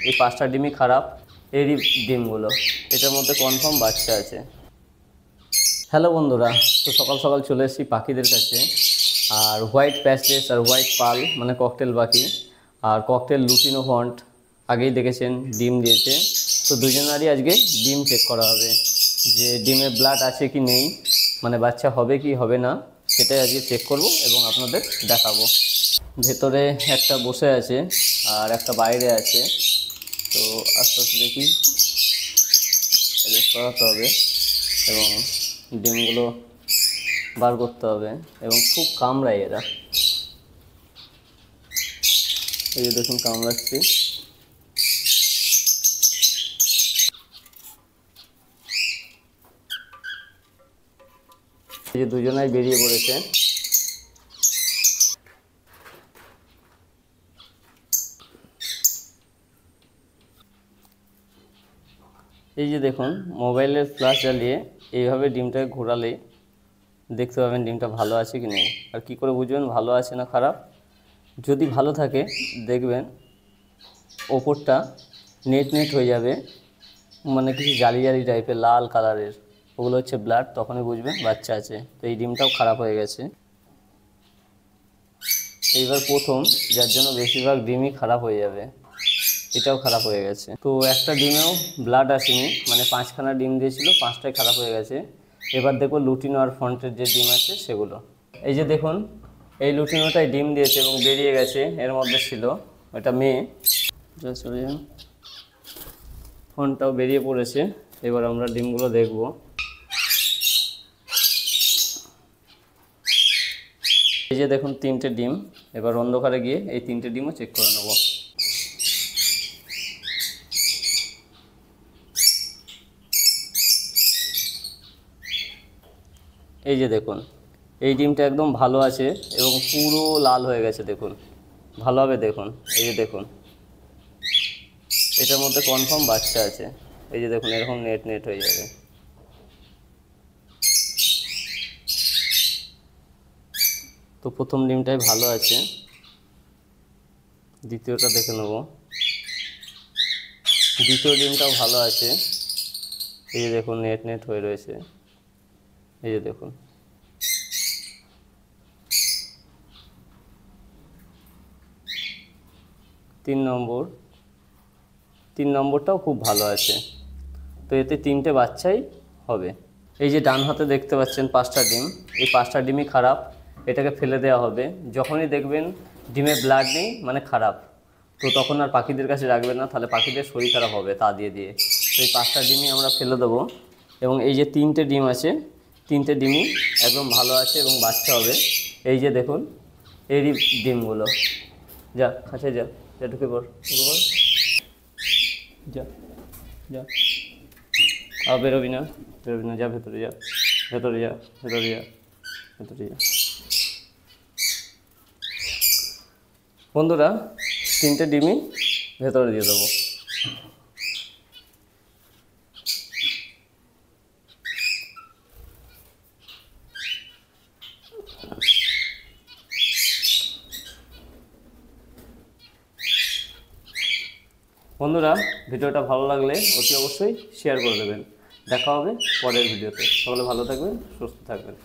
এই 5টা ডিমই খারাপ, এরই ডিমগুলো, এটার মধ্যে কনফার্ম বাচ্চা আছে। হ্যালো বন্ধুরা, তো সকাল সকাল চলে এসেছি পাখিদের কাছে। আর হোয়াইট প্যাচলেস আর হোয়াইট পাল মানে ককটেল পাখি, আর ককটেল লুটিনো ফন্ট আগেই দেখেছেন ডিম দিয়েছে। তো দুজনেরই আজকে ডিম চেক করা হবে, যে ডিমে ব্লাড আছে কি নেই, মানে বাচ্চা হবে কি হবে না, সেটাই আজকে চেক করব এবং আপনাদের দেখাবো। ভেতরে একটা বসে আছে আর একটা বাইরে আছে। তো আস্তে আস্তে দেখি, সরাতে হবে এবং ডিমগুলো বার করতে হবে। এবং খুব কামড়ায় এরা, এই যে দেখুন কামড়াচ্ছে। এই যে দুজনাই বেরিয়ে পড়েছে। এই যে দেখুন, মোবাইলের ফ্ল্যাশ জ্বালিয়ে এইভাবে ডিমটাকে ঘোরালেই দেখতে পাবেন ডিমটা ভালো আছে কি নেই। আর কি করে বুঝবেন ভালো আছে না খারাপ? যদি ভালো থাকে দেখবেন ওপরটা নেট নেট হয়ে যাবে, মানে কিছু জালি জালি টাইপের লাল কালারের, ওগুলো হচ্ছে ব্লাড, তখনই বুঝবেন বাচ্চা আছে। তো এই ডিমটাও খারাপ হয়ে গেছে। এইবার প্রথম, যার জন্য বেশিরভাগ ডিমই খারাপ হয়ে যাবে, এটাও খারাপ হয়ে গেছে। তো একটা ডিমেও ব্লাড আসেনি, মানে 5খানা ডিম দিয়েছিল, 5টাই খারাপ হয়ে গেছে। এবার দেখো লুটিনো আর ফন্টের যে ডিম আছে সেগুলো। এই যে দেখুন, এই লুটিনোটাই ডিম দিয়েছে এবং বেরিয়ে গেছে, এর মধ্যে ছিল এটা মেয়ে। চলে যান, ফন্টটাও বেরিয়ে পড়েছে। এবার আমরা ডিমগুলো দেখব। এই যে দেখুন 3টে ডিম, এবার অন্ধকারে গিয়ে এই 3টে ডিমও চেক করে নেব। এই যে দেখুন, এই ডিমটা একদম ভালো আছে এবং পুরো লাল হয়ে গেছে, দেখুন ভালোভাবে দেখুন। এই যে দেখুন, এটার মধ্যে কনফার্ম বাচ্চা আছে। এই যে দেখুন, এরকম নেট নেট হয়ে যাবে। তো প্রথম ডিমটাই ভালো আছে, দ্বিতীয়টা দেখে নেব। দ্বিতীয় ডিমটাও ভালো আছে, এই যে দেখুন নেট নেট হয়ে রয়েছে। এই যে দেখুন, তিন নম্বরটাও খুব ভালো আছে। তো এতে 3টে বাচ্চাই হবে। এই যে ডান হাতে দেখতে পাচ্ছেন 5টা ডিম, এই 5টা ডিমই খারাপ, এটাকে ফেলে দেওয়া হবে। যখনই দেখবেন ডিমে ব্লাড নেই মানে খারাপ, তো তখন আর পাখিদের কাছে রাখবেন না, তাহলে পাখিদের শরীর খারাপ হবে তা দিয়ে দিয়ে। তো এই 5টা ডিমই আমরা ফেলে দেবো। এবং এই যে 3টে ডিম আছে, 3টে ডিমই একদম ভালো আছে এবং বাচ্চা হবে। এই যে দেখুন, এরই ডিমগুলো। যা কাছে যা, যা ঢুকে পড়, যা যা, আর বেরোবি না, যা ভেতরে যা, ভেতরে যা, ভেতরে যা, ভেতরে যা। বন্ধুরা, 3টে ডিমই ভেতরে দিয়ে দেবো। বন্ধুরা, ভিডিওটা ভালো লাগলে অতি অবশ্যই শেয়ার করে দেবেন। দেখা হবে পরের ভিডিওতে। সকলে ভালো থাকবেন, সুস্থ থাকবেন।